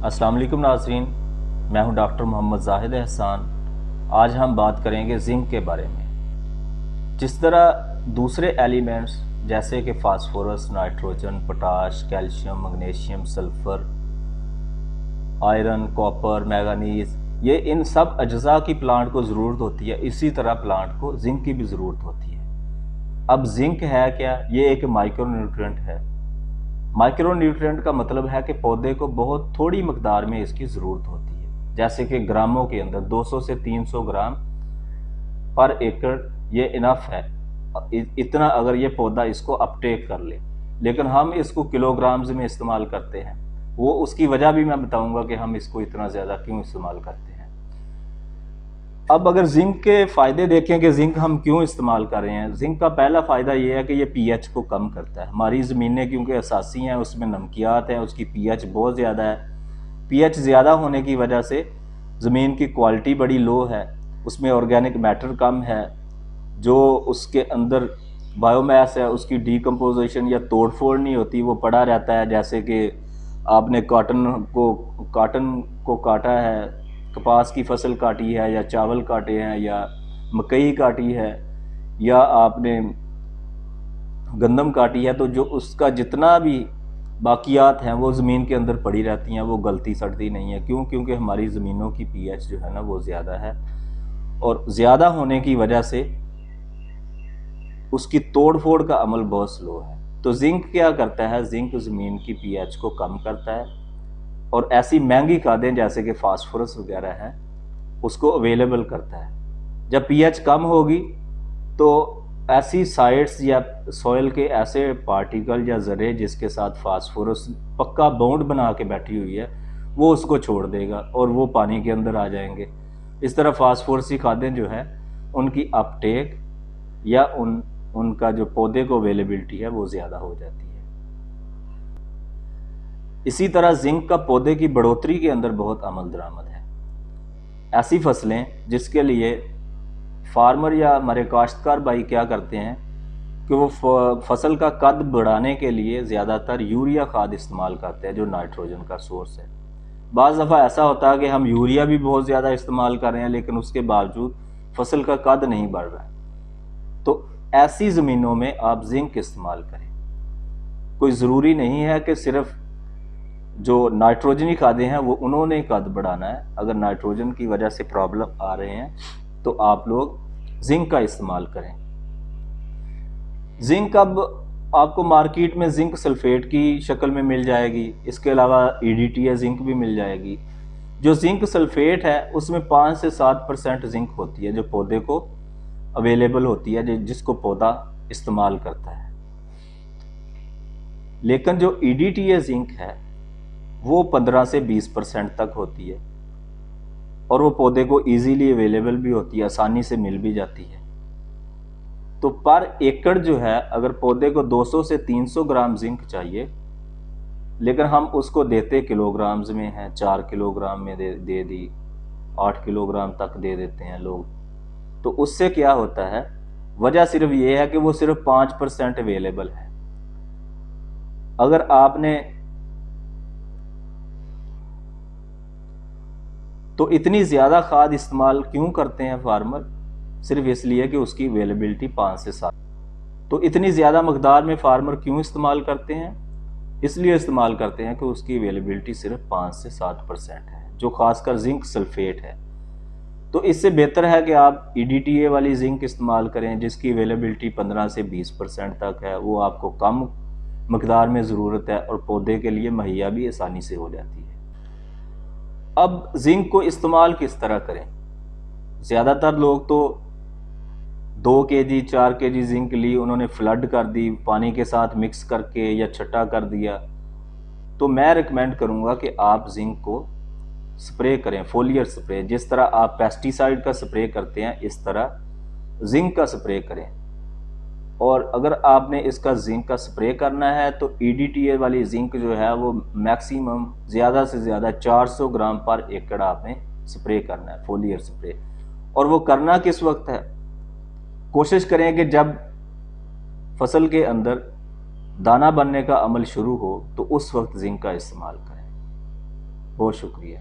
अस्सलाम वालेकुम नाज़रीन, मैं हूं डॉक्टर मोहम्मद जाहिद एहसान। आज हम बात करेंगे जिंक के बारे में। जिस तरह दूसरे एलिमेंट्स जैसे कि phosphorus, nitrogen, potash, calcium, magnesium, sulphur, iron, copper, manganese, ये इन सब अज्जा की प्लांट को ज़रूरत होती है, इसी तरह प्लांट को जिंक की भी ज़रूरत होती है। अब जिंक है क्या? ये एक माइक्रो न्यूट्रिएंट है। माइक्रो न्यूट्रिएंट का मतलब है कि पौधे को बहुत थोड़ी मकदार में इसकी ज़रूरत होती है, जैसे कि ग्रामों के अंदर 200 से 300 ग्राम पर एकड़ ये इनफ है। इतना अगर ये पौधा इसको अपटेक कर ले, लेकिन हम इसको किलोग्राम्स में इस्तेमाल करते हैं। वो उसकी वजह भी मैं बताऊंगा कि हम इसको इतना ज़्यादा क्यों इस्तेमाल करते हैं। अब अगर जिंक के फ़ायदे देखें कि जिंक हम क्यों इस्तेमाल कर रहे हैं, जिंक का पहला फ़ायदा ये है कि ये पीएच को कम करता है। हमारी ज़मीनें क्योंकि असासी हैं, उसमें नमकियात हैं, उसकी पीएच बहुत ज़्यादा है। पीएच ज़्यादा होने की वजह से ज़मीन की क्वालिटी बड़ी लो है, उसमें ऑर्गेनिक मैटर कम है, जो उसके अंदर बायोमास है उसकी डीकम्पोजिशन या तोड़ फोड़ नहीं होती, वो पड़ा रहता है। जैसे कि आपने कॉटन को काटा है, कपास की फसल काटी है, या चावल काटे हैं, या मकई काटी है, या आपने गंदम काटी है, तो जो उसका जितना भी बाकियात हैं वो ज़मीन के अंदर पड़ी रहती हैं, वो गलती सड़ती नहीं है। क्यों? क्योंकि हमारी ज़मीनों की पीएच जो है ना वो ज़्यादा है, और ज़्यादा होने की वजह से उसकी तोड़ फोड़ का अमल बहुत स्लो है। तो जिंक क्या करता है? जिंक ज़मीन की पीएच को कम करता है, और ऐसी महंगी खादें जैसे कि फास्फोरस वगैरह हैं उसको अवेलेबल करता है। जब पीएच कम होगी तो ऐसी साइट्स या सॉइल के ऐसे पार्टिकल या ज़रे जिसके साथ फास्फोरस पक्का बॉन्ड बना के बैठी हुई है, वो उसको छोड़ देगा और वो पानी के अंदर आ जाएंगे। इस तरह फास्फोरसी खादें जो है उनकी अपटेक या उनका जो पौधे को अवेलेबिलिटी है वो ज़्यादा हो जाती है। इसी तरह जिंक का पौधे की बढ़ोतरी के अंदर बहुत अमल दरामद है। ऐसी फसलें जिसके लिए फार्मर या हमारे काश्तकार भाई क्या करते हैं कि वो फसल का कद बढ़ाने के लिए ज़्यादातर यूरिया खाद इस्तेमाल करते हैं, जो नाइट्रोजन का सोर्स है। बाज़ दफ़ा ऐसा होता है कि हम यूरिया भी बहुत ज़्यादा इस्तेमाल कर रहे हैं, लेकिन उसके बावजूद फसल का कद नहीं बढ़ रहा है। तो ऐसी ज़मीनों में आप जिंक इस्तेमाल करें। कोई ज़रूरी नहीं है कि सिर्फ जो नाइट्रोजनी खादें हैं वो उन्होंने कद बढ़ाना है। अगर नाइट्रोजन की वजह से प्रॉब्लम आ रहे हैं तो आप लोग जिंक का इस्तेमाल करें। जिंक अब आपको मार्केट में जिंक सल्फेट की शक्ल में मिल जाएगी, इसके अलावा ईडीटीए जिंक भी मिल जाएगी। जो जिंक सल्फेट है उसमें 5 से 7% जिंक होती है, जो पौधे को अवेलेबल होती है, जिसको पौधा इस्तेमाल करता है। लेकिन जो ईडीटीए जिंक है वो 15 से 20% तक होती है, और वो पौधे को इजीली अवेलेबल भी होती है, आसानी से मिल भी जाती है। तो पर एकड़ जो है, अगर पौधे को 200 से 300 ग्राम जिंक चाहिए, लेकिन हम उसको देते किलोग्राम्स में हैं, 4 किलोग्राम में दे दी, 8 किलोग्राम तक दे देते हैं लोग, तो उससे क्या होता है? वजह सिर्फ ये है कि वो सिर्फ 5% अवेलेबल है। अगर आपने तो इतनी ज़्यादा खाद इस्तेमाल क्यों करते हैं फार्मर? सिर्फ इसलिए कि उसकी अवेलेबिलिटी 5 से 7। तो इतनी ज़्यादा मकदार में फार्मर क्यों इस्तेमाल करते हैं? इसलिए इस्तेमाल करते हैं कि उसकी अवेलेबिलिटी सिर्फ 5 से 7% है, जो खासकर जिंक सल्फेट है। तो इससे बेहतर है कि आप ईडीटीए वाली जिंक इस्तेमाल करें, जिसकी अवेलेबिलिटी 15 से 20% तक है। वो आपको कम मकदार में ज़रूरत है और पौधे के लिए मुहैया भी आसानी से हो जाती है। अब जिंक को इस्तेमाल किस तरह करें? ज़्यादातर लोग तो 2 केजी 4 केजी जिंक ली, उन्होंने फ्लड कर दी, पानी के साथ मिक्स करके या छटा कर दिया। तो मैं रिकमेंड करूँगा कि आप जिंक को स्प्रे करें, फोलियर स्प्रे। जिस तरह आप पेस्टिसाइड का स्प्रे करते हैं, इस तरह जिंक का स्प्रे करें। और अगर आपने इसका जिंक का स्प्रे करना है तो ईडीटीए वाली जिंक जो है वो मैक्सिमम ज़्यादा से ज़्यादा 400 ग्राम पर एकड़ आपने स्प्रे करना है, फोलियर स्प्रे। और वो करना किस वक्त है? कोशिश करें कि जब फसल के अंदर दाना बनने का अमल शुरू हो तो उस वक्त जिंक का इस्तेमाल करें। बहुत शुक्रिया।